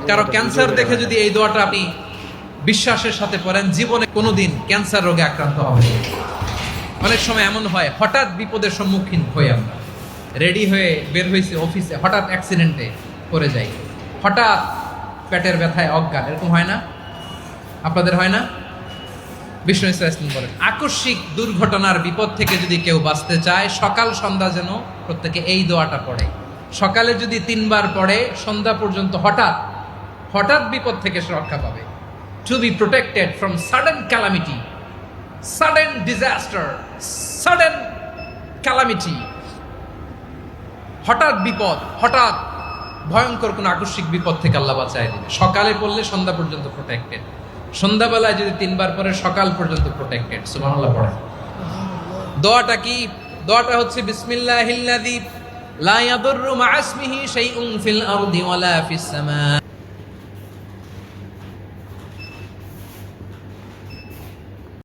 কারো ক্যান্সার দেখে যদি এই দোয়াটা আপনি বিশ্বাসের সাথে পড়েন, জীবনে কোনোদিন ক্যান্সার রোগে আক্রান্ত হবে না। অনেক সময় এমন হয়, হঠাৎ বিপদের সম্মুখীন হই আমরা, রেডি হয়ে বের হয়েছি অফিসে, হঠাৎ অ্যাক্সিডেন্টে পড়ে যাই, হঠাৎ পেটের ব্যথায় অজ্ঞান, এরকম হয় না? আপনাদের হয় না? বিষ্ণু ইসলাম বলেন, আকস্মিক দুর্ঘটনার বিপদ থেকে যদি কেউ বাঁচতে চায়, সকাল সন্ধ্যা যেন প্রত্যেকে এই দোয়াটা পড়ে। সকালে যদি 3 বার পড়ে, সন্ধ্যা পর্যন্ত হঠাৎ বিপদ থেকে সে রক্ষা পাবে। To be protected from sudden calamity, sudden disaster, sudden calamity, হঠাৎ বিপদ, হঠাৎ ভয়ঙ্কর কোন আকস্মিক বিপদ থেকে আল্লাহ বাঁচায় দিবে। সকালে পড়লে সন্ধ্যা পর্যন্ত প্রোটেক্টেড, সন্ধ্যাবেলায় যদি 3 বার পরে সকাল পর্যন্ত প্রোটেক্টেড। সুবহানাল্লাহ পড়েন। দোয়াটা কি? দোয়াটা হচ্ছে বিসমিল্লাহিল্লাযী লা ইয়াদুররু মা ইসমিহি শাইউন ফিল আরদি ওয়ালা ফিস সামা।